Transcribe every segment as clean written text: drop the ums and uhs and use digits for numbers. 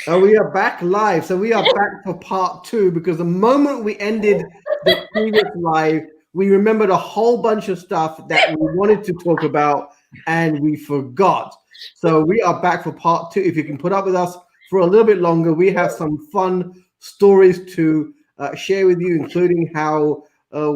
We are back live. So we are back for part 2 because the moment we ended the previous live, we remembered a whole bunch of stuff that we wanted to talk about and we forgot. So we are back for part 2. If you can put up with us for a little bit longer, we have some fun stories to share with you, including how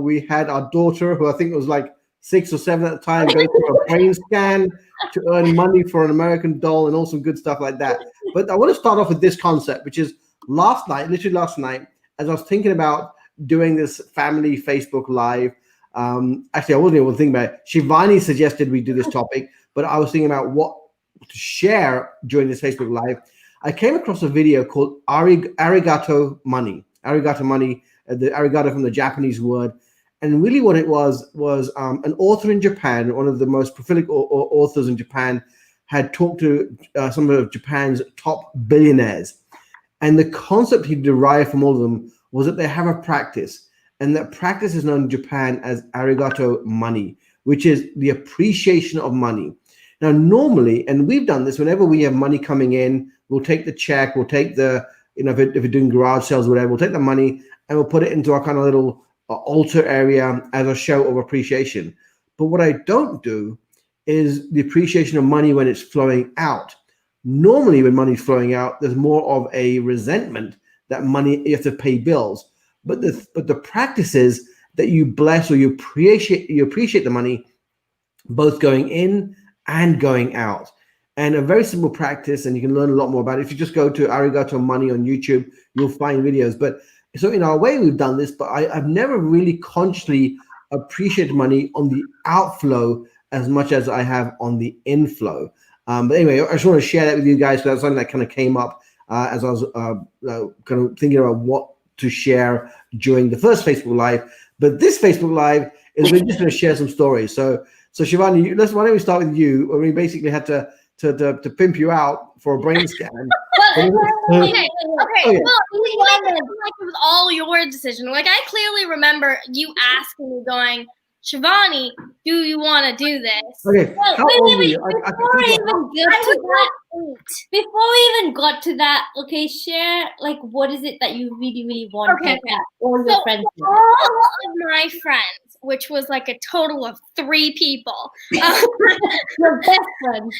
we had our daughter, who I think was like 6 or 7 at the time, go through a brain scan to earn money for an American doll and all some good stuff like that. But I want to start off with this concept, which is literally last night, as I was thinking about doing this family Facebook Live. Actually, I wasn't even thinking about it. Shivani suggested we do this topic, but I was thinking about what to share during this Facebook Live. I came across a video called Arigato Money. Arigato Money, the arigato from the Japanese word. And really what it was an author in Japan, one of the most prolific authors in Japan, had talked to some of Japan's top billionaires. And the concept he derived from all of them was that they have a practice. And that practice is known in Japan as arigato money, which is the appreciation of money. Now, normally, and we've done this, whenever we have money coming in, we'll take the check, we'll take the, if we're doing garage sales or whatever, we'll take the money and we'll put it into our kind of little altar area as a show of appreciation. But what I don't do is the appreciation of money when it's flowing out. Normally when money's flowing out, there's more of a resentment that money, you have to pay bills. But the practice is that you bless or you appreciate the money both going in and going out. And a very simple practice, and you can learn a lot more about it. If you just go to Arigato Money on YouTube, you'll find videos. But so in our way, we've done this, but I've never really consciously appreciated money on the outflow as much as I have on the inflow. But anyway, I just want to share that with you guys. So that's something that kind of came up as I was kind of thinking about what to share during the first Facebook Live. But this Facebook Live is we're just going to share some stories. So Shivani, why don't we start with you? Where we basically had to pimp you out for a brain scan. Okay. Well, it was all your decision. Like, I clearly remember you asking me, going, Shivani, do you want to do this? Okay. How old are you? Before we even got to that, okay, share, like, what is it that you really, really want? Okay. All your friends. All of my friends, which was like a total of 3 people. Your best friends.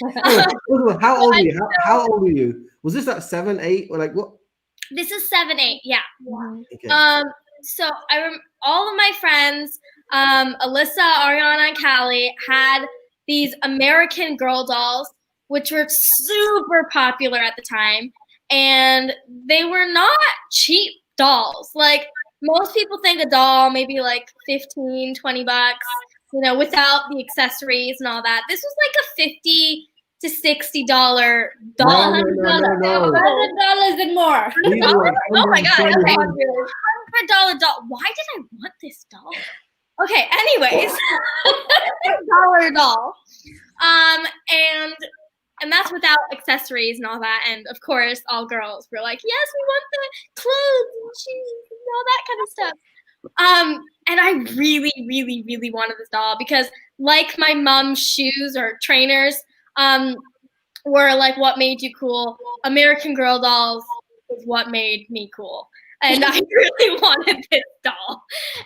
How old are you? How old are you? Was this at 7, 8, or like what? This is 7, 8, yeah. Okay. So all of my friends, Alyssa, Ariana, and Callie, had these American Girl dolls, which were super popular at the time, and they were not cheap dolls. Like, most people think a doll maybe like $15, $20, without the accessories and all that. This was like a $50 to $60 doll. No. $100 and more. Oh my God! Okay, $100 doll. Why did I want this doll? Okay. Anyways, $100 doll. And that's without accessories and all that. And of course, all girls were like, yes, we want the clothes and shoes and all that kind of stuff. And I really, really, really wanted this doll because, like my mom's shoes or trainers, were like what made you cool. American Girl dolls is what made me cool. And I really wanted this doll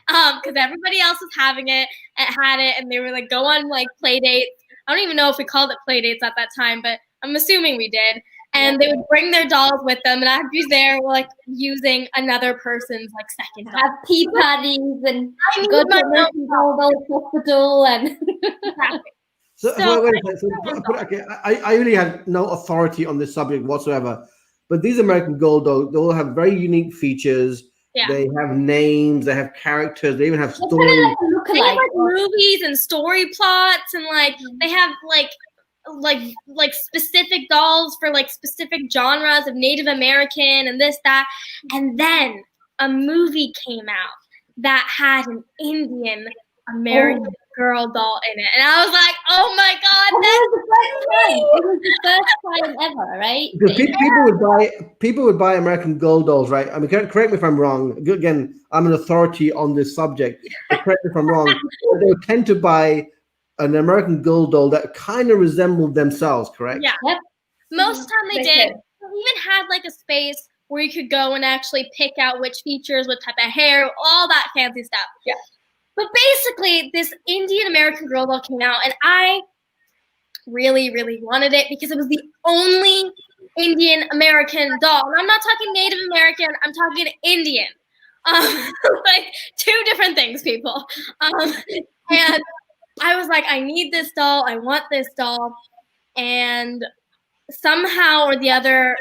because everybody else was having it and had it, and they were like, go on like play dates. I don't even know if we called it play dates at that time, but I'm assuming we did. And they would bring their dolls with them, and I'd be there like using another person's like second doll. Have tea parties and go to the hospital and. So wait a second. Okay, I really have no authority on this subject whatsoever. But these American Girl dolls, they all have very unique features. Yeah. They have names, they have characters, they even have stories. They have like movies and story plots, and like they have like specific dolls for like specific genres of Native American and this, that. And then a movie came out that had an Indian American Girl doll in it, and I was like, "Oh my God, it was the first time ever, right?" Because people would buy American Girl dolls, right? I mean, correct me if I'm wrong. Again, I'm an authority on this subject. Correct me if I'm wrong. They would tend to buy an American Girl doll that kind of resembled themselves, correct? Yeah. Yep. Most of the time they They did. could. They even had like a space where you could go and actually pick out which features, what type of hair, all that fancy stuff. Yeah. But basically, this Indian American Girl doll came out, and I really, really wanted it because it was the only Indian American doll. And I'm not talking Native American, I'm talking Indian. Like two different things, people. And I was like, I need this doll, I want this doll. And somehow or the other,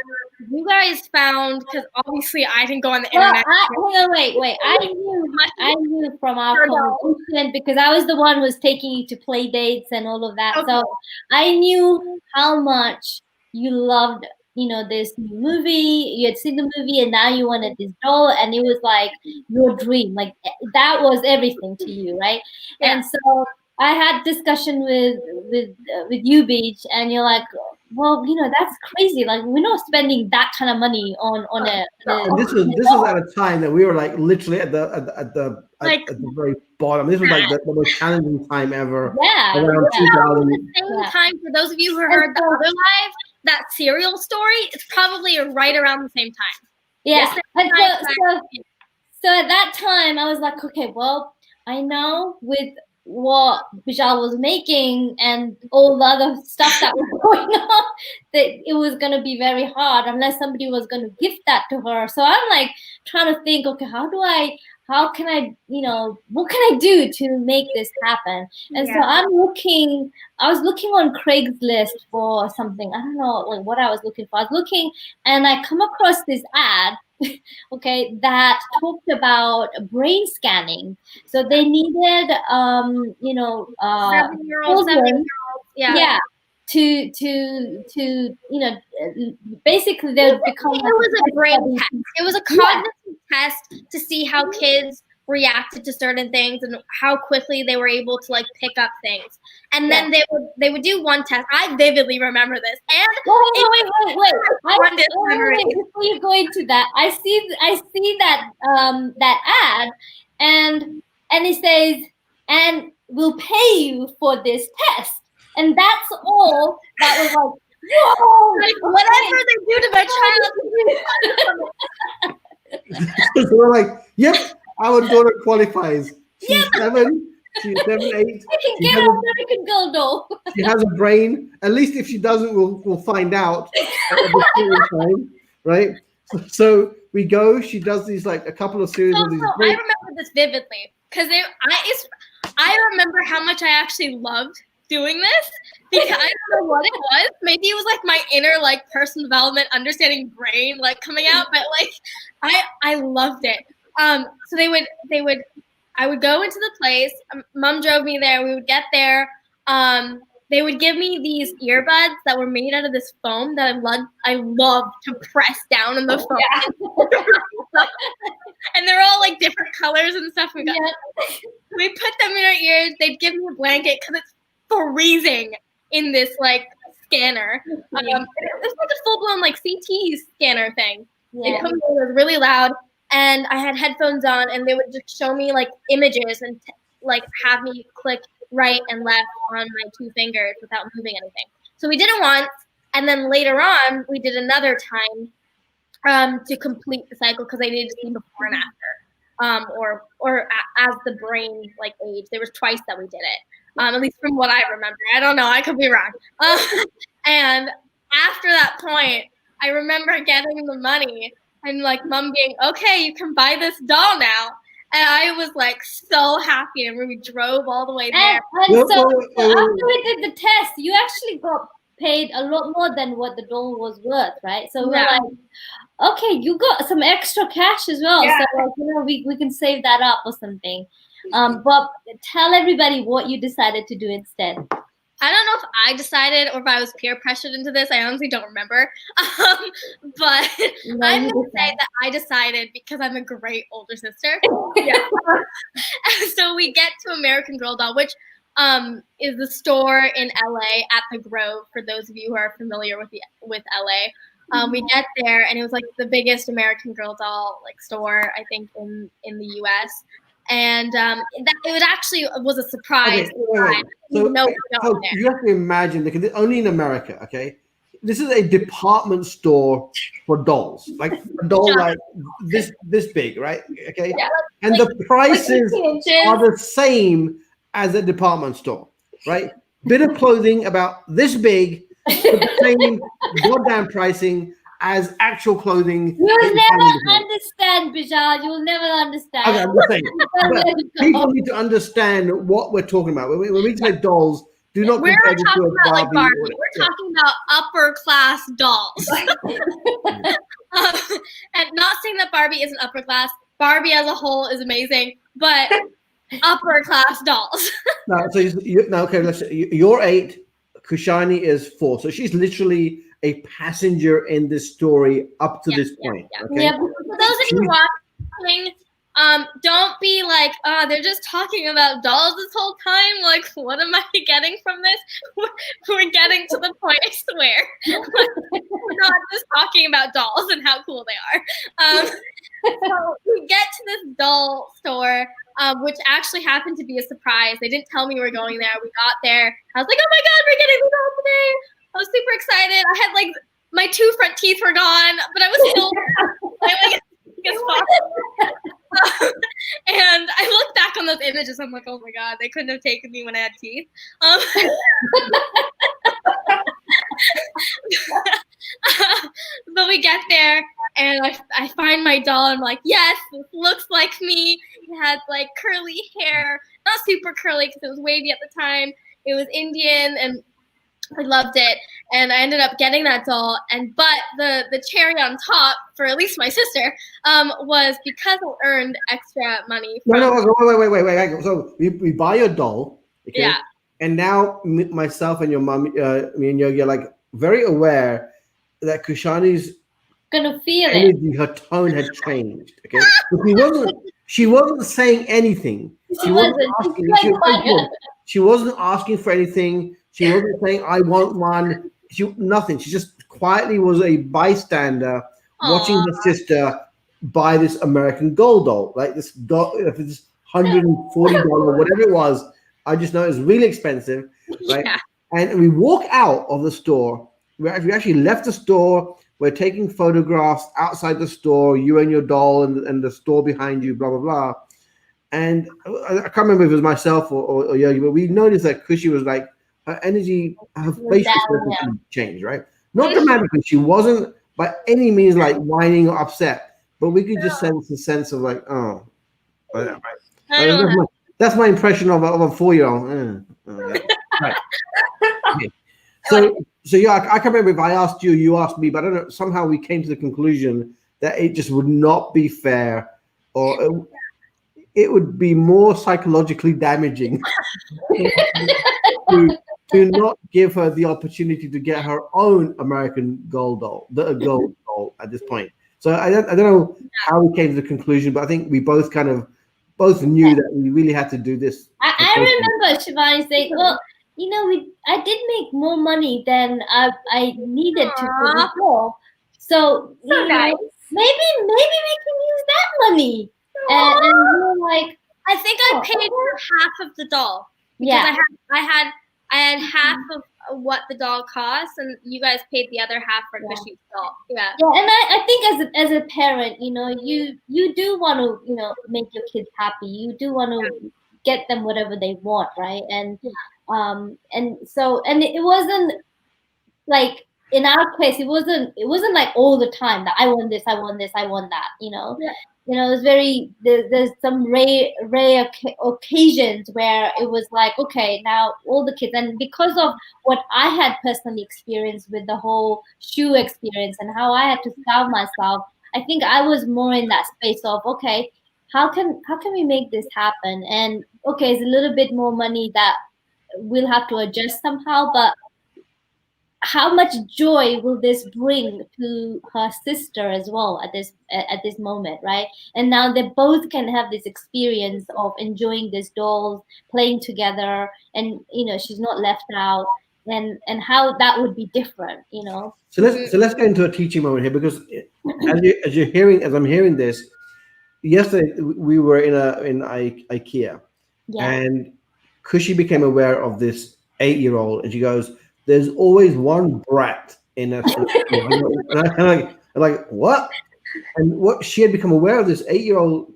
you guys found, because obviously I didn't go on the internet. Wait. I knew from our conversation because I was the one who was taking you to play dates and all of that. Okay. So I knew how much you loved, this new movie. You had seen the movie and now you wanted this doll, and it was like your dream. Like that was everything to you, right? Yeah. And so I had discussion with you, Beach, and you're like, well, that's crazy. Like we're not spending that kind of money on a. And this was at a time that we were like literally at the very bottom. This was like the most challenging time ever. Yeah. Around 2000. The same time, for those of you who heard the other live, that cereal story, it's probably right around the same time. Yeah. And so at that time, I was like, okay, well, I know with what Bijal was making and all the other stuff that was going on, that it was going to be very hard unless somebody was going to gift that to her. So I'm like trying to think, okay, how can I, what can I do to make this happen? And so I was looking on Craigslist for something. I don't know like what I was looking for. I was looking and I come across this ad, okay, that talked about brain scanning. So they needed, 7-year-old, yeah, to basically they would become. It was a brain test. It was a cognitive test to see how kids reacted to certain things and how quickly they were able to like pick up things. And then they would do one test. I vividly remember this. And wait. Before you go into that, I see that ad, and it says, and we'll pay you for this test. And that's all that was like, whoa! Like, whatever they do to my child. So we're like, yep, our daughter qualifies. She's 7, she's 7, 8. I can get an American Girl doll. She has a brain. At least if she doesn't, we'll find out at the same time, right? So we go. She does these like a couple of series of these. I remember this vividly because I remember how much I actually loved doing this because I don't know what it was. Maybe it was like my inner like personal development, understanding brain like coming out, but like I loved it. So I would go into the place. Mom drove me there. We would get there. They would give me these earbuds that were made out of this foam that I loved to press down on the foam. Yeah. And they're all like different colors and stuff. We put them in our ears. They'd give me a blanket because it's freezing in this like scanner. It's like a full-blown like CT scanner thing. Yeah. It was really loud. And I had headphones on, and they would just show me like images and like have me click right and left on my 2 fingers without moving anything. So we did it once, and then later on we did another time to complete the cycle because I needed to see before and after, or as the brain like aged. There was twice that we did it, at least from what I remember. I don't know, I could be wrong. And after that point, I remember getting the money. And like mom being, okay, you can buy this doll now. And I was like so happy. And we drove all the way there. And so after we did the test, you actually got paid a lot more than what the doll was worth, right? So we're like, okay, you got some extra cash as well. Yeah. So like, we can save that up or something. But tell everybody what you decided to do instead. I don't know if I decided or if I was peer pressured into this. I honestly don't remember. But I'm going to say that I decided because I'm a great older sister. So we get to American Girl Doll, which is the store in LA at the Grove, for those of you who are familiar with LA. We get there, and it was like the biggest American Girl Doll like store, I think, in the US. And it actually was a surprise. Okay, wait. So you have to imagine, because only in America, okay? this is a department store for dolls, like a doll like this big, right? Okay, Yeah, and like- the prices 18 inches. are the same as a department store, right? Bit of clothing about this big, with the same goddamn pricing as actual clothing. You'll that you find in the never store. understand, Bijal. You'll never understand. Okay, I'm just saying. Don't But let it go. people need to understand what we're talking about. When we say dolls, do not We're compare not it to talking a about like Barbie. Barbie. We're talking about upper class dolls. And not saying that Barbie isn't upper class. Barbie as a whole is amazing, but upper class dolls. No, so now, okay, you're 8. Kushani is 4. So she's literally a passenger in this story up to this point. Okay. Yeah, For those of you watching, don't be like, they're just talking about dolls this whole time. Like, what am I getting from this? We're getting to the point, I swear. We're not just talking about dolls and how cool they are. So we get to this doll store, which actually happened to be a surprise. They didn't tell me we were going there. We got there. I was like, oh my God, we're getting the doll today. I was super excited. I had like my 2 front teeth were gone, but I was still and I look back on those images. I'm like, oh my God, they couldn't have taken me when I had teeth. But we get there, and I find my doll. And I'm like, yes, this looks like me. It had like curly hair, not super curly because it was wavy at the time. It was Indian, and I loved it. And I ended up getting that doll. But the cherry on top, for at least my sister, was because I earned extra money. From, No, wait. So we buy your doll, okay? Yeah. And now myself and your mom, me and you're like very aware that Kushani's gonna feel it. energy, her tone had changed. Okay, but she wasn't saying anything. She wasn't asking for anything. She wasn't saying I want one. Nothing. She just quietly was a bystander watching her sister buy this American Gold doll, like this doll, this $140, whatever it was. I just know it's really expensive, right? Yeah. And we walk out of the store. We actually left the store. We're taking photographs outside the store, you and your doll, and the store behind you, blah, blah, blah. And I can't remember if it was myself or Yogi, but we noticed that Kushi was like, her energy, her facial expression changed, right? Not dramatically. She wasn't by any means like whining or upset, but we could just sense the sense of like, oh, that's my impression of a 4-year-old. Right. Okay. So yeah, I can't remember if I asked you, you asked me, but I don't know. Somehow we came to the conclusion that it just would not be fair, or it would be more psychologically damaging to not give her the opportunity to get her own American Gold doll, the Gold doll at this point. So I don't know how we came to the conclusion, but I think we both knew that we really had to do this. I remember Shivani saying, well, you know, I did make more money than I needed to for the doll. So you know, maybe we can use that money. And we're like, I think I paid for half of the doll. Because I had half of what the doll costs, and you guys paid the other half for Kushi's doll. Yeah. Yeah, and I think as a parent, you know, you do want to, you know, make your kids happy. You do want to get them whatever they want, right? And so it wasn't like, in our case, it wasn't like all the time that I want this, I want this, I want that, you know. Yeah. You know, it's there's some rare occasions where it was like, okay, now all the kids, and because of what I had personally experienced with the whole shoe experience and how I had to starve myself, I think I was more in that space of, okay, how can we make this happen? And okay, it's a little bit more money that we'll have to adjust somehow, but how much joy will this bring to her sister as well at this moment, right? And now they both can have this experience of enjoying these dolls, playing together, and you know, she's not left out, and how that would be different, you know. So let's get into a teaching moment here, because as I'm hearing this, yesterday we were in IKEA, and Kushi became aware of this 8-year-old, and she goes, there's always one brat in a like what? And what she had become aware of this 8-year-old,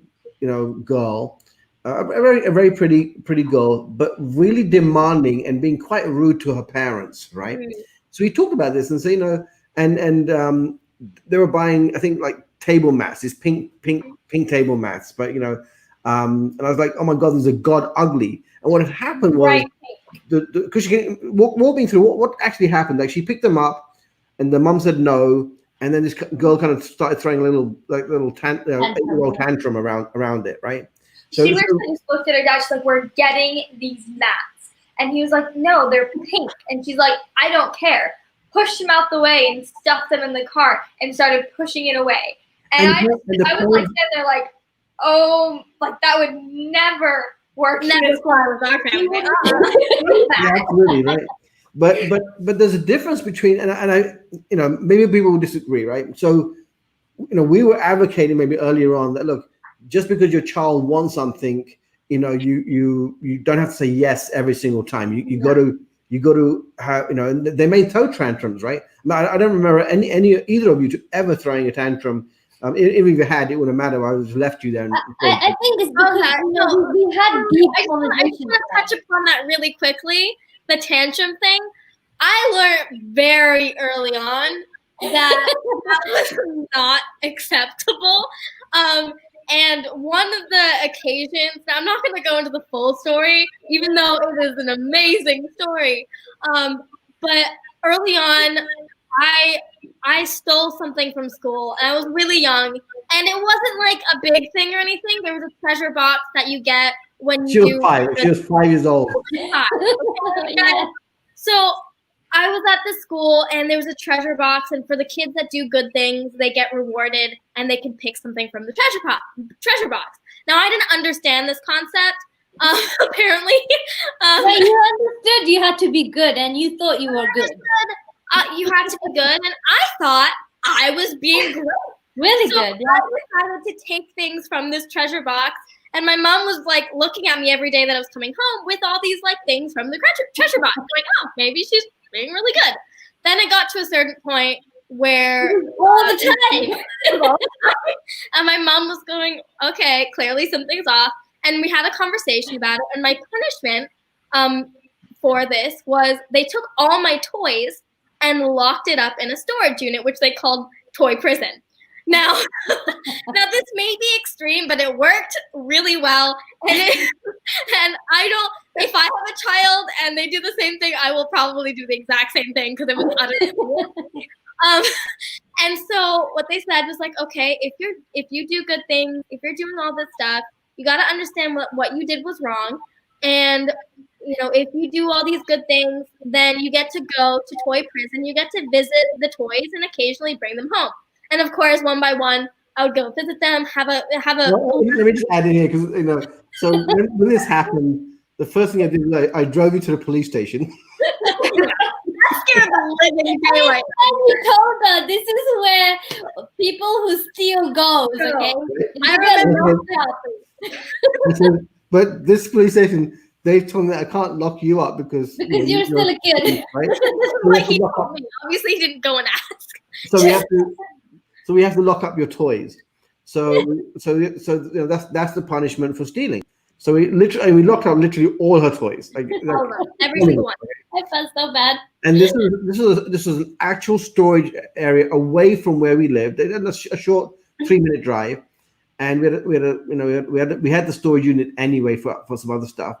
girl, a very pretty girl, but really demanding and being quite rude to her parents, right? So we talked about this and say, and they were buying, I think, like table mats, these pink table mats, but and I was like, oh my God, these are god ugly. And what had happened was, because she walk me through what actually happened. Like she picked them up, and the mum said no, and then this girl kind of started throwing a little 8-year-old tantrum around it, right? So she literally just looked at her dad. She's like, "We're getting these mats," and he was like, "No, they're pink." And she's like, "I don't care." Pushed him out the way and stuffed them in the car and started pushing it away. And I was like, they're like, "Oh, like that would never work." Never fly with our family. Yeah, absolutely, right. But there's a difference between, and I, maybe people will disagree, right? So, we were advocating maybe earlier on that, look, just because your child wants something, you don't have to say yes every single time. You got to have, they may throw tantrums, right? I don't remember either of you ever throwing a tantrum. If you had, it wouldn't matter. I just left you there. I think it's because we had deep conversations. I just want to touch upon that really quickly. The tantrum thing. I learned very early on that was not acceptable. And one of the occasions, now I'm not going to go into the full story, even though it is an amazing story. But early on, I stole something from school, and I was really young, and it wasn't like a big thing or anything. There was a treasure box that you get when you She was 5 years old. Yeah. So I was at the school, and there was a treasure box, and for the kids that do good things, they get rewarded, and they can pick something from the treasure box. Now, I didn't understand this concept, apparently. But you understood you had to be good, and you thought you were good. You had to be good, and I thought I was being great. Really so good. Yeah. I decided to take things from this treasure box, and my mom was like looking at me every day that I was coming home with all these like things from the treasure box. Going, oh, maybe she's being really good. Then it got to a certain point where all the time, and my mom was going, okay, clearly something's off, and we had a conversation about it. And my punishment for this was they took all my toys and locked it up in a storage unit, which they called toy prison. Now this may be extreme, but it worked really well. And if I have a child and they do the same thing, I will probably do the exact same thing because it was utterly cool. And so what they said was like, okay, if you do good things, if you're doing all this stuff, you got to understand what you did was wrong. And if you do all these good things, then you get to go to toy prison. You get to visit the toys and occasionally bring them home. And of course, one by one, I would go visit them, have a. Well, let me just add in here because so when this happened, the first thing I did was I drove you to the police station. That scared the living daylight. And you told her this is where people who steal goes. Okay, but this police station, they told me that I can't lock you up because you're still a kid. Right? This is what he told me. Obviously, he didn't go and ask. So we have to lock up your toys. So that's the punishment for stealing. So we locked up literally all her toys, like every single one. I felt so bad. And this was an actual storage area away from where we lived. They had a short 3-minute drive, and we had the storage unit anyway for some other stuff.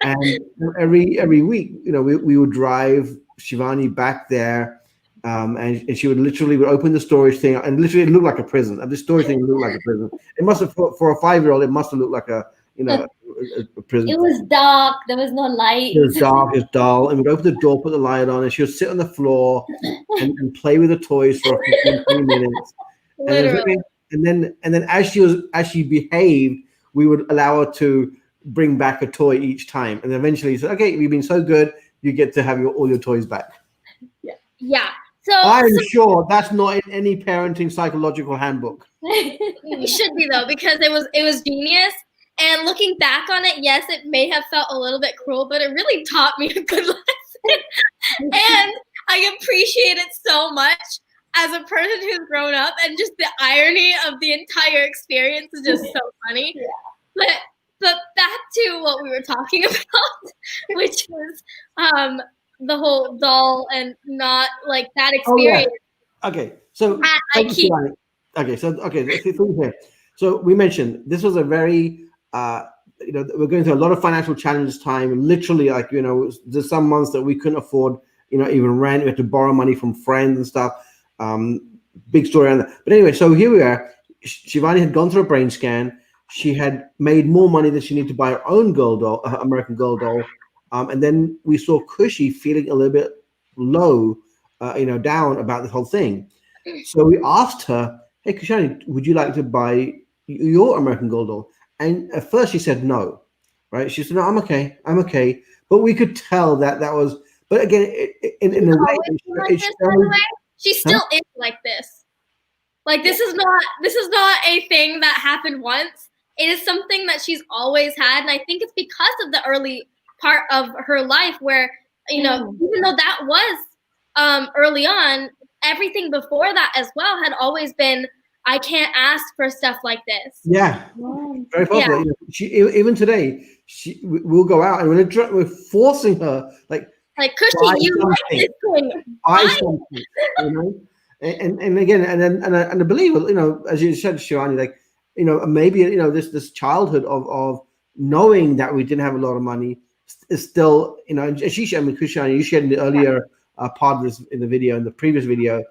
And every week, we would drive Shivani back there. And she would open the storage thing, and literally it looked like a prison. And the storage thing looked like a prison. It must have, for a 5-year-old, it must have looked like a prison. It was dark. There was no light. It was dark. It was dull. And we'd open the door, put the light on, and she would sit on the floor and play with the toys for 15, 20 minutes. Literally. And then as she behaved, we would allow her to bring back a toy each time. And eventually, said, "Okay, you've been so good, you get to have all your toys back." Yeah. So I'm sure that's not in any parenting psychological handbook. It should be though, because it was genius. And looking back on it, yes, it may have felt a little bit cruel, but it really taught me a good lesson. And I appreciate it so much as a person who's grown up, and just the irony of the entire experience is just so funny. Yeah. But back to what we were talking about, which was the whole doll and not like that experience. Oh, yeah. Okay, so I keep. So we mentioned this was a very we're going through a lot of financial challenges time. Literally, like there's some months that we couldn't afford even rent. We had to borrow money from friends and stuff. Big story on that. But anyway, so here we are. Shivani had gone through a brain scan. She had made more money than she needed to buy her own girl doll, American Girl doll. And then we saw Cushy feeling a little bit low, down about this whole thing. So we asked her, "Hey, Kushani, would you like to buy your American Girl doll?" And at first she said no, right? She said, "No, I'm okay." But we could tell that was. But again, in a way, she still is like this. Like this is not a thing that happened once. It is something that she's always had, and I think it's because of the early part of her life where even though that was early on, everything before that as well had always been, I can't ask for stuff like this. Yeah, very possible. Yeah. She even today we'll go out and we're forcing her like Cushy, you like this thing. Buy something, And again, and I believe, as you said, Shivani, like, maybe, this childhood of knowing that we didn't have a lot of money is still, and Kushani, you shared in the earlier part of this, in the previous video,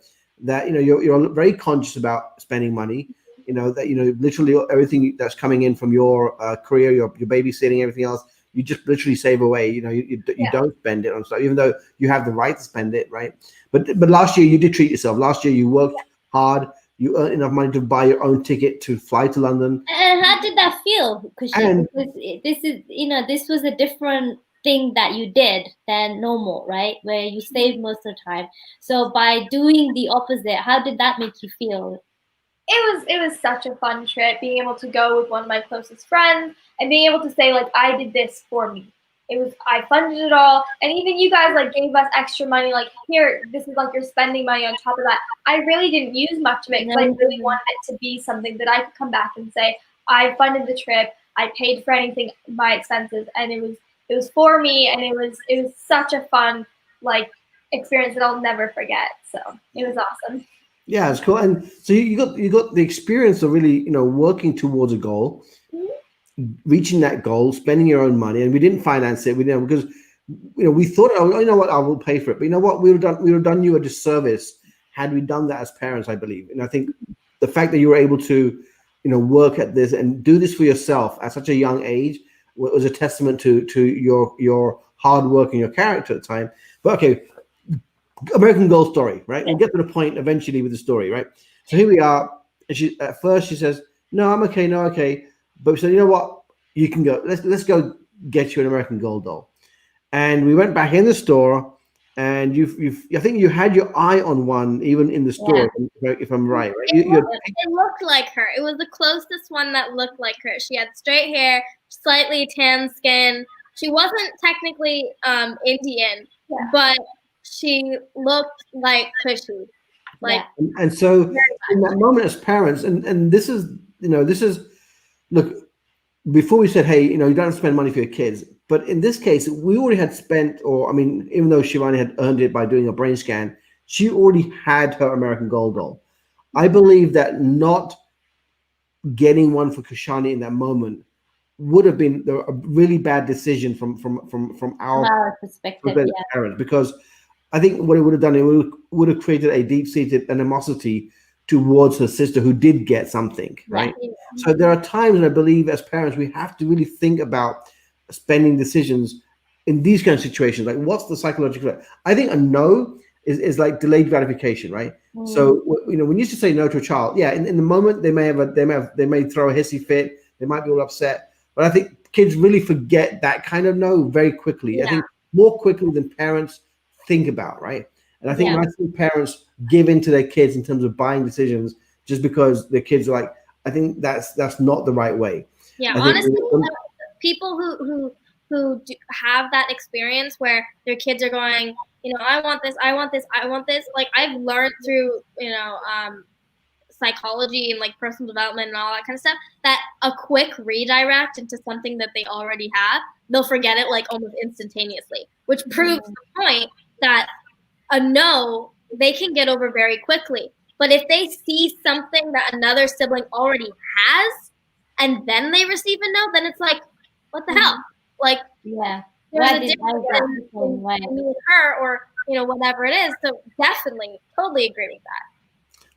that, you're very conscious about spending money, that, literally everything that's coming in from your career, your babysitting, everything else, you just literally save away. You don't spend it on stuff, even though you have the right to spend it, right? But last year you did treat yourself. Last year you worked hard. You earned enough money to buy your own ticket to fly to London. And how did that feel? Because this was a different thing that you did than normal, right? Where you saved most of the time. So by doing the opposite, how did that make you feel? It was such a fun trip, being able to go with one of my closest friends and being able to say, like, I did this for me. I funded it all, and even you guys like gave us extra money, like, here, this is like you're spending money on top of that. I really didn't use much of it because I really wanted it to be something that I could come back and say, I funded the trip, I paid for anything, my expenses, and it was for me, and it was such a fun experience that I'll never forget. So it was awesome. Yeah, it's cool. And so you got the experience of really, working towards a goal, reaching that goal, spending your own money, and we didn't finance it. We didn't, because we thought, oh, you know what, I will pay for it. But you know what, we would have done you a disservice had we done that as parents, I believe. And I think the fact that you were able to, work at this and do this for yourself at such a young age was a testament to your hard work and your character at the time. But okay. American Girl story, right? We'll get to the point eventually with the story, right? So here we are. And at first she says, "No, I'm okay, no, okay." But we said, "You know what? You can go. Let's go get you an American Girl doll." And we went back in the store, and I think you had your eye on one even in the store, if I'm right. It looked like her. It was the closest one that looked like her. She had straight hair, slightly tan skin. She wasn't technically Indian, but she looked like Cushy. And so in that moment as parents, and this is look, before we said, hey, you don't spend money for your kids, but in this case, we already had spent, even though Shivani had earned it by doing a brain scan, she already had her American Girl doll. I believe that not getting one for Kushani in that moment would have been a really bad decision from our perspective, parents, because I think what it would have done, it would have created a deep-seated animosity towards her sister who did get something, right? Yeah. So there are times, and I believe as parents, we have to really think about spending decisions in these kind of situations. Like, what's the psychological? I think a no is like delayed gratification, right? So when you used to say no to a child, in the moment they may throw a hissy fit, they might be all upset, but I think kids really forget that kind of no very quickly. I think more quickly than parents think about, right? And I think when I see parents give in to their kids in terms of buying decisions just because their kids are like, I think that's not the right way. Yeah, honestly, people who have that experience where their kids are going, I want this, I want this, I want this. Like I've learned through, psychology and like personal development and all that kind of stuff, that a quick redirect into something that they already have, they'll forget it like almost instantaneously, which proves the point that a no they can get over very quickly. But if they see something that another sibling already has and then they receive a no, then it's like, what the hell? Like, Yeah. there's Why a did difference I in me and her, or whatever it is. So definitely, totally agree with that.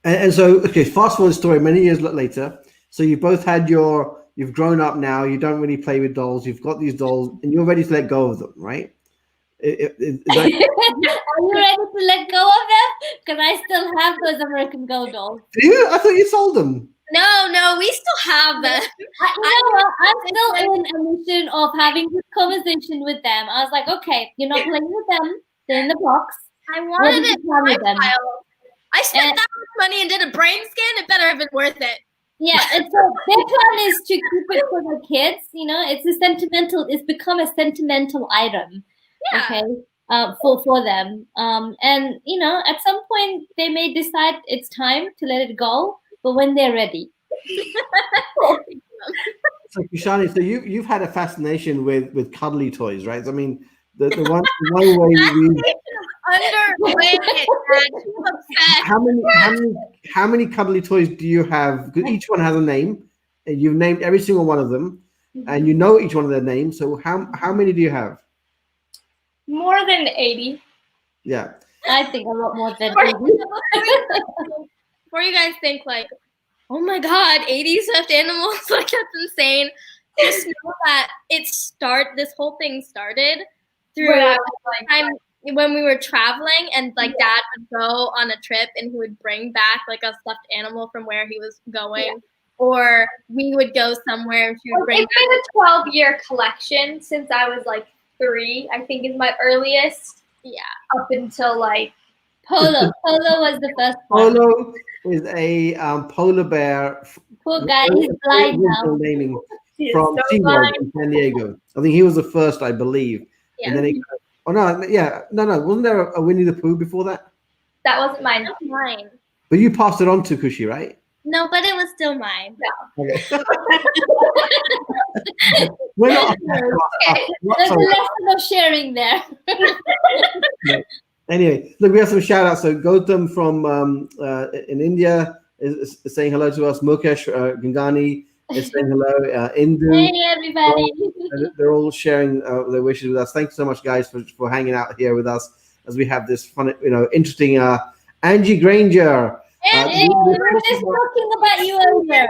And so, okay, fast forward story many years later. So you both had you've grown up now. You don't really play with dolls. You've got these dolls, and you're ready to let go of them, right? Are you ready to let go of them? Because I still have those American Girl dolls. Do you? I thought you sold them. No, we still have them. I'm still in a mission of having this conversation with them. I was like, okay, you're not playing with them. They're in the box. I wanted it for my them? child. I spent that much money and did a brain scan. It better have been worth it. Yeah, their plan is to keep it for the kids. It's become a sentimental item. Yeah. Okay. For them. And at some point they may decide it's time to let it go, but when they're ready. So Kushani, so you've had a fascination with cuddly toys, right? I mean, the one way how many cuddly toys do you have? Because each one has a name, and you've named every single one of them, and you know each one of their names. So how many do you have? More than 80. Yeah. I think a lot more than 80. Before you guys think like, oh my God, 80 stuffed animals, like that's insane. Just know that this whole thing started through time when we were traveling, and like Dad would go on a trip and he would bring back like a stuffed animal from where he was going, or we would go somewhere and she would bring. It's been a 12-year collection since I was like 3. I think is my earliest. Yeah. Up until like Polo. Polo was the first one. Polo is a polar bear. Poor guy, he's blind now. Naming from SeaWorld in San Diego. I think he was the first, I believe. Yeah. And then no. Wasn't there a Winnie the Pooh before that? That wasn't mine. That was mine. But you passed it on to Kushi, right? No, but it was still mine. No. Okay. We're not. There's a lesson of sharing there. Anyway, look, we have some shout outs. So Gautam from in India is saying hello to us. Mukesh Gangani is saying hello. Indu. Hey, everybody. They're all sharing their wishes with us. Thanks so much, guys, for hanging out here with us as we have this fun, interesting Angie Granger. Hey, we were just talking about you earlier.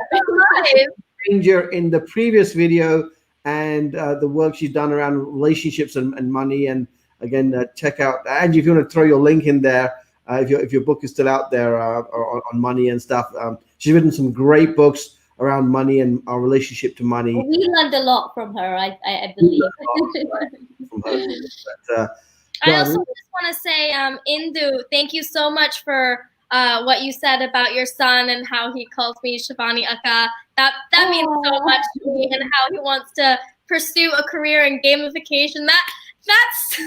Granger in the previous video, and the work she's done around relationships and money. And again, check out Angie if you want to throw your link in there. If your book is still out there on money and stuff, she's written some great books around money and our relationship to money. We learned a lot from her, I believe. I also just want to say, Indu, thank you so much for what you said about your son and how he calls me Shivani Akka. That means so much to me, and how he wants to pursue a career in gamification. That's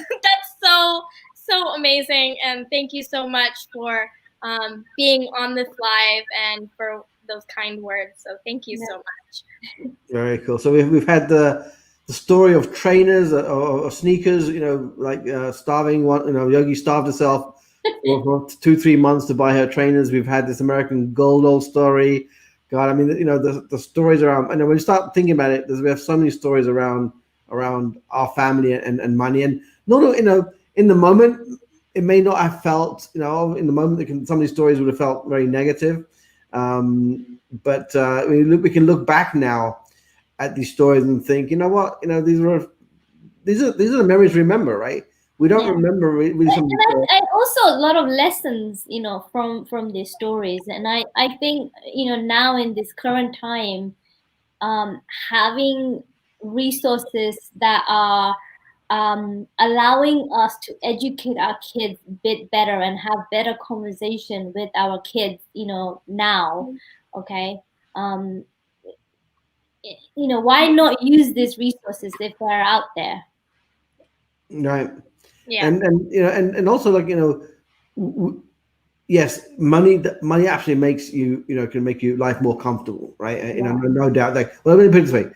so amazing, and thank you so much for being on this live and for those kind words. So thank you so much. Very cool. So we've had the story of trainers or sneakers, starving one. Yogi starved herself for 2-3 months to buy her trainers. We've had this American Girl doll story. God, I mean, the stories around. And when you start thinking about it, we have so many stories around our family and money. And in the moment, it may not have felt, in the moment, some of these stories would have felt very negative. But we can look back now at these stories and think, you know what, these are the memories we remember, right? We don't remember really some. And also a lot of lessons, from these stories. And I think, now in this current time, having resources that are allowing us to educate our kids a bit better and have better conversation with our kids, now, okay? Right. Why not use these resources if they're out there? Right. Yeah. And you know, and also, like, you know, yes, money actually makes you, you know, can make you life more comfortable, right? You know, no doubt. Like, well, let me put it this way: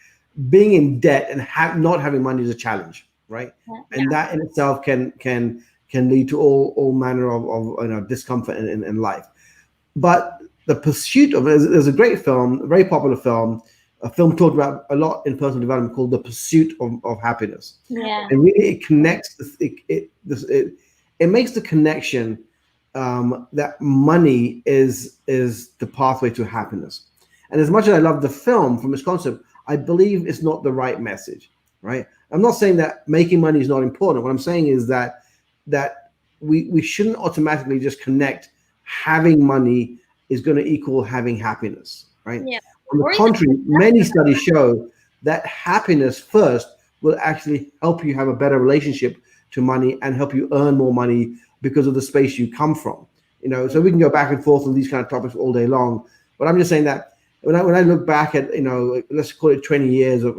being in debt and not having money is a challenge, right? And that in itself can lead to all manner of, you know, discomfort in life. But the pursuit of it, there's a great film, a very popular film, a film talked about a lot in personal development, called The Pursuit of Happiness. Yeah. And really, it connects. It makes the connection that money is the pathway to happiness. And as much as I love the film from its concept, I believe it's not the right message. Right? I'm not saying that making money is not important. What I'm saying is that we shouldn't automatically just connect having money is going to equal having happiness. Right? Yeah. On the contrary, many studies show that happiness first will actually help you have a better relationship to money and help you earn more money because of the space you come from. You know, so we can go back and forth on these kind of topics all day long. But I'm just saying that when I look back at, you know, let's call it 20 years of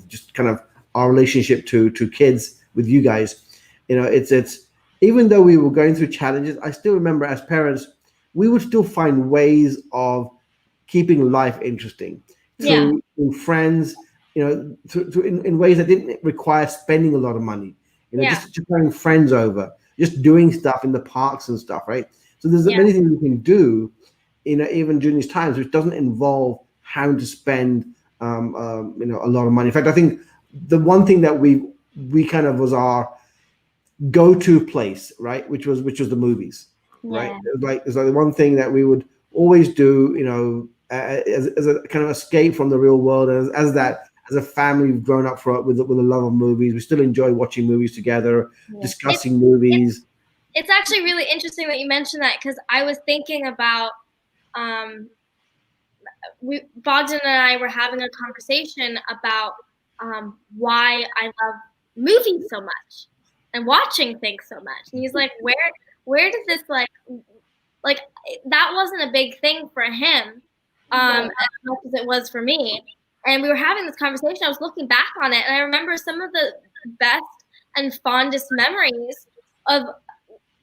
just kind of our relationship to kids with you guys, you know, it's even though we were going through challenges, I still remember as parents, we would still find ways of keeping life interesting through friends, you know, in ways that didn't require spending a lot of money. You know, just having friends over, just doing stuff in the parks and stuff, right? So there's many things we can do, you know, even during these times, which doesn't involve having to spend, you know, a lot of money. In fact, I think the one thing that we kind of was our go-to place, right, which was the movies, right? It's like the one thing that we would always do, you know, as a kind of escape from the real world, as a family, we've grown up with a love of movies. We still enjoy watching movies together, discussing movies. It's actually really interesting that you mentioned that, because I was thinking about Bogdan and I were having a conversation about why I love movies so much and watching things so much. And he's like, where does this like that wasn't a big thing for him as much as it was for me. And we were having this conversation. I was looking back on it, and I remember some of the best and fondest memories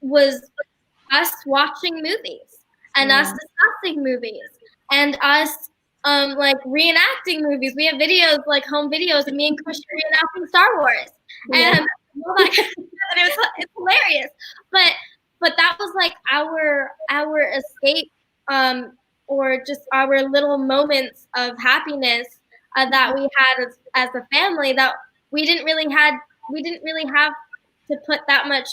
was us watching movies and us discussing movies and us like reenacting movies. We have videos, like home videos of me and Christian reenacting Star Wars, and all that kind of stuff. It's hilarious. But that was like our escape, or just our little moments of happiness that we had as a family, that we didn't really have to put that much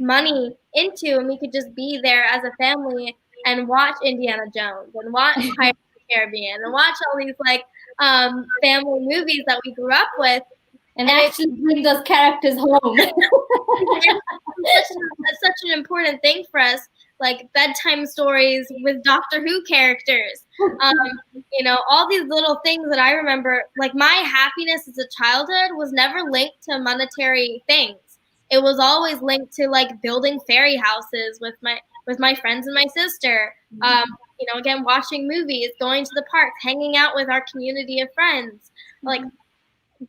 money into, and we could just be there as a family and watch Indiana Jones and watch Pirates of the Caribbean and watch all these like family movies that we grew up with, and actually bring those characters home. It's such an important thing for us, like bedtime stories with Doctor Who characters. You know, all these little things that I remember. Like, my happiness as a childhood was never linked to monetary things. It was always linked to like building fairy houses with my friends and my sister. You know, again, watching movies, going to the parks, hanging out with our community of friends. Like,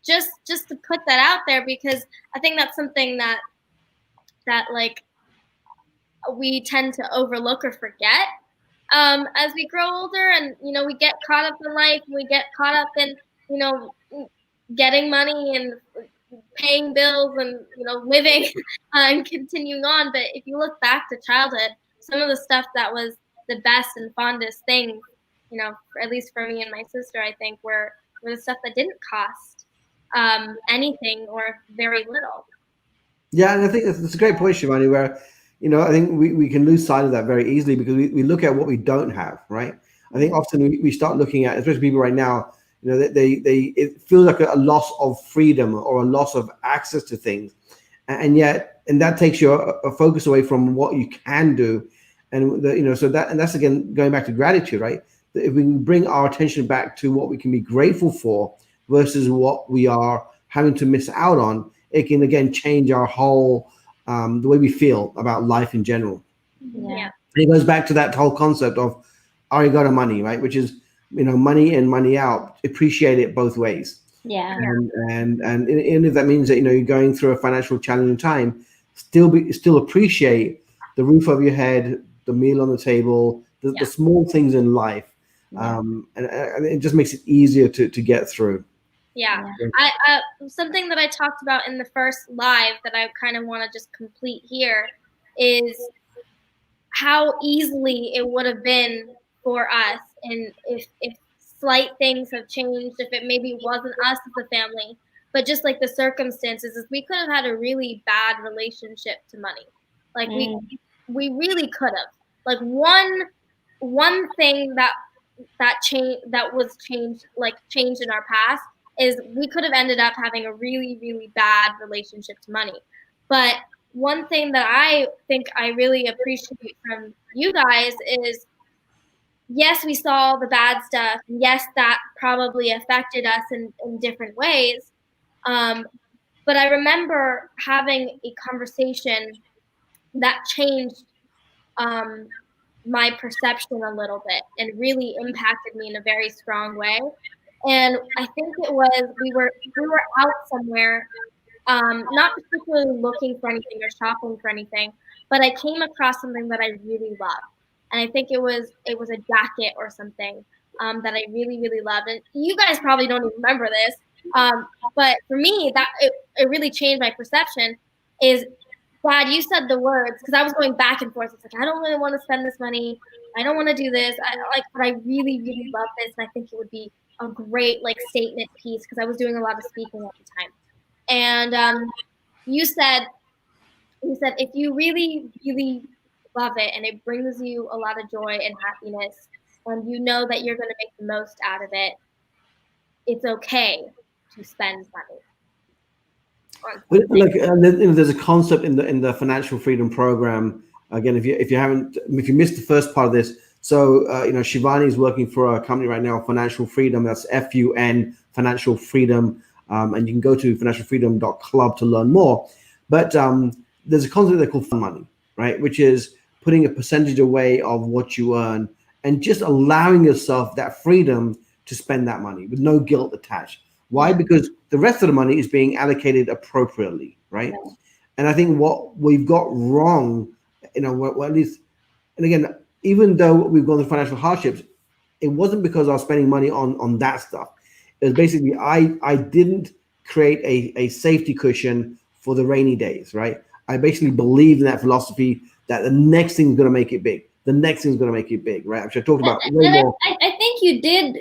just to put that out there, because I think that's something that like we tend to overlook or forget as we grow older, and you know, we get caught up in life, and we get caught up in, you know, getting money and paying bills and, you know, living and continuing on. But if you look back to childhood, some of the stuff that was the best and fondest things, you know, at least for me and my sister, I think were the stuff that didn't cost anything or very little. Yeah, and I think that's a great point, Shivani, where, you know, I think we can lose sight of that very easily because we look at what we don't have, right? I think often we start looking at, especially people right now, you know, it feels like a loss of freedom or a loss of access to things, and that takes your focus away from what you can do, and you know, so that's again going back to gratitude, right? That if we can bring our attention back to what we can be grateful for versus what we are having to miss out on, it can again change our whole the way we feel about life in general. Yeah. And it goes back to that whole concept of arigato money, right? Which is, you know, money in, money out. Appreciate it both ways. Yeah. And if that means that you're going through a financial challenging time, still appreciate the roof over your head, the meal on the table, the small things in life, and it just makes it easier to get through. Yeah. I something that I talked about in the first live that I kind of want to just complete here is how easily it would have been for us, and if slight things have changed, if it maybe wasn't us as a family, but just like the circumstances, is we could have had a really bad relationship to money. Like we really could have. Like one thing that was changed in our past is we could have ended up having a really, really bad relationship to money. But one thing that I think I really appreciate from you guys is, yes, we saw the bad stuff. Yes, that probably affected us in different ways. But I remember having a conversation that changed my perception a little bit and really impacted me in a very strong way. And I think it was we were out somewhere, not particularly looking for anything or shopping for anything, but I came across something that I really loved, and I think it was a jacket or something that I really, really loved. And you guys probably don't even remember this, but for me, that it really changed my perception. Is, Dad, you said the words, because I was going back and forth. It's like, I don't really want to spend this money. I don't want to do this. But I really, really love this, and I think it would be a great statement piece, because I was doing a lot of speaking at the time. And you said if you really, really love it and it brings you a lot of joy and happiness, and you know that you're going to make the most out of it, it's okay to spend money. But look, there's a concept in the financial freedom program. Again, if you missed the first part of this, so Shivani is working for a company right now, Financial Freedom. That's FUN, Financial Freedom, and you can go to financialfreedom.club to learn more. But there's a concept they call fun money, right? Which is putting a percentage away of what you earn and just allowing yourself that freedom to spend that money with no guilt attached. Why? Because the rest of the money is being allocated appropriately, right? And I think what we've got wrong, well, at least, and again, even though we've gone through financial hardships, it wasn't because I was spending money on that stuff. It was basically I didn't create a safety cushion for the rainy days, right? I basically believed in that philosophy that the next thing's going to make it big. The next thing's going to make it big, right? Which I talked about way more. I think you did,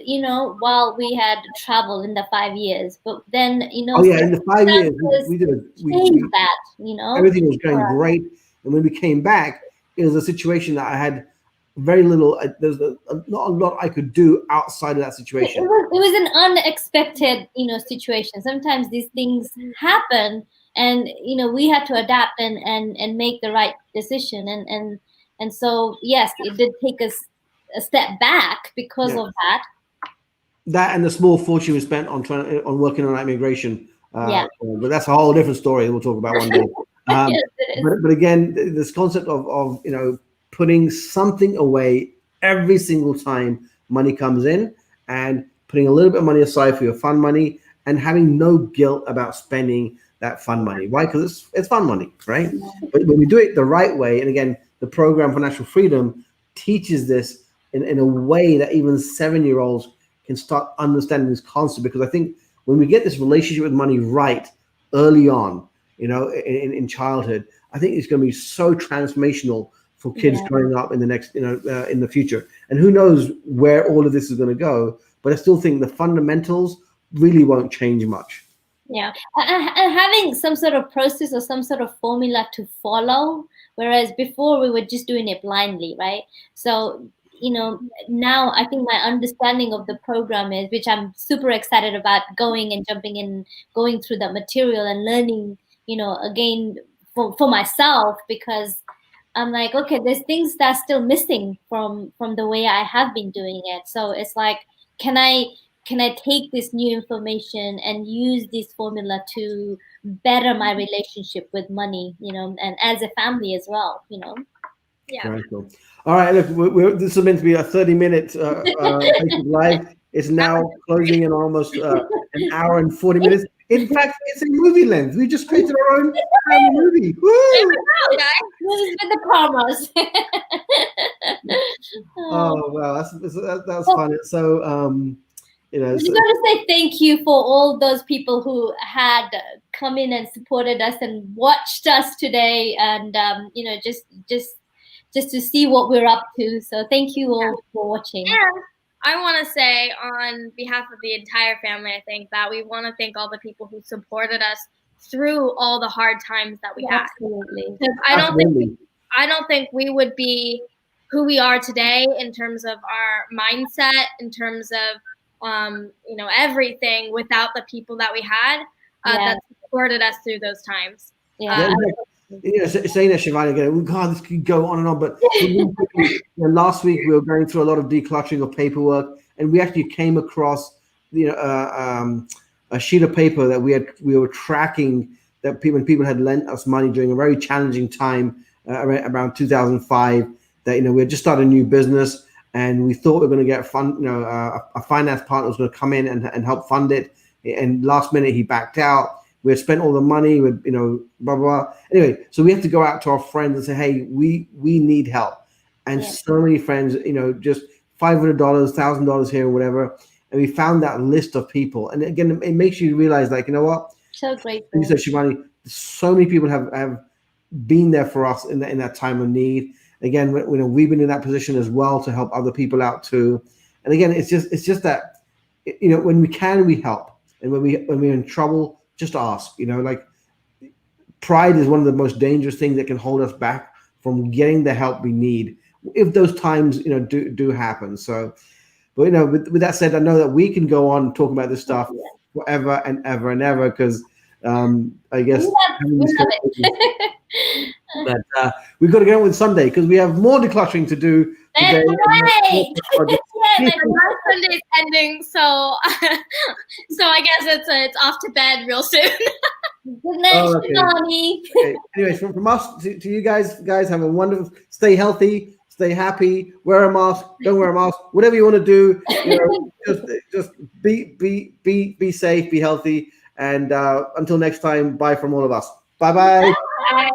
while we had traveled in the 5 years, but then, Oh yeah, in the 5 years we did that, everything was going great, and when we came back, it was a situation that I had very little. There's not a lot I could do outside of that situation. It was an unexpected, situation. Sometimes these things happen, and we had to adapt and make the right decision, and so yes, it did take us a step back because of that. That and the small fortune we spent on working on immigration. But that's a whole different story we'll talk about one day. Yes, but again, this concept of putting something away every single time money comes in, and putting a little bit of money aside for your fun money, and having no guilt about spending that fun money. Why? Because it's fun money, right? But when we do it the right way, and again, the program Financial Freedom teaches this in a way that even 7-year-olds can start understanding this concept. Because I think when we get this relationship with money right early on, in childhood, I think it's going to be so transformational for kids growing up in the next, in the future. And who knows where all of this is going to go? But I still think the fundamentals really won't change much. Yeah, and having some sort of process or some sort of formula to follow, whereas before we were just doing it blindly, right? So, now I think my understanding of the program is, which I'm super excited about going and jumping in, going through that material and learning, again for myself, because I'm like, okay, there's things that's still missing from the way I have been doing it. So it's like, can I take this new information and use this formula to better my relationship with money, and as a family as well, Yeah. Very cool. All right, look, this is meant to be a 30-minute Facebook live. It's now closing in almost an hour and 40 minutes. In fact, it's a movie length. We just created our own family movie. Woo! Wow, guys. This is with the Parmars. Oh wow, that's fun. So you know, I just want to say thank you for all those people who had come in and supported us and watched us today, and you know, just to see what we're up to. So thank you all for watching. And I want to say on behalf of the entire family, I think that we want to thank all the people who supported us through all the hard times that we had. Absolutely. Because I don't think we would be who we are today in terms of our mindset, in terms of you know, everything without the people that we had that supported us through those times. Yeah, you know, saying that, Shivani, again, God, this could go on and on. But you know, last week we were going through a lot of decluttering of paperwork, and we actually came across, you know, a sheet of paper that we were tracking that people had lent us money during a very challenging time around 2005. That, you know, we had just started a new business, and we thought we were going to get a finance partner was going to come in and help fund it. And last minute he backed out. We had spent all the money with, you know, blah, blah, blah. Anyway, so we have to go out to our friends and say, hey, we need help. And so many friends, you know, just $500, $1,000 here or whatever. And we found that list of people. And again, it makes you realize, like, you know what? So grateful. You said, Shivani, so many people have been there for us in that time of need. Again, you know, we've been in that position as well to help other people out too. And again, it's just that, you know, when we can, we help. And when we're in trouble, just ask. You know, like, pride is one of the most dangerous things that can hold us back from getting the help we need if those times, you know, do happen. So, but, you know, with that said, I know that we can go on talking about this stuff forever and ever and ever, because I guess but we've got to get on with Sunday because we have more decluttering to do today. That's right. My Sunday's ending, so so I guess it's off to bed real soon. Good night, Shivani. Okay. Anyways, from us to you guys have a wonderful. Stay healthy, stay happy. Wear a mask. Don't wear a mask. Whatever you want to do, you know, just be safe, be healthy, and until next time, bye from all of us. Bye. Bye.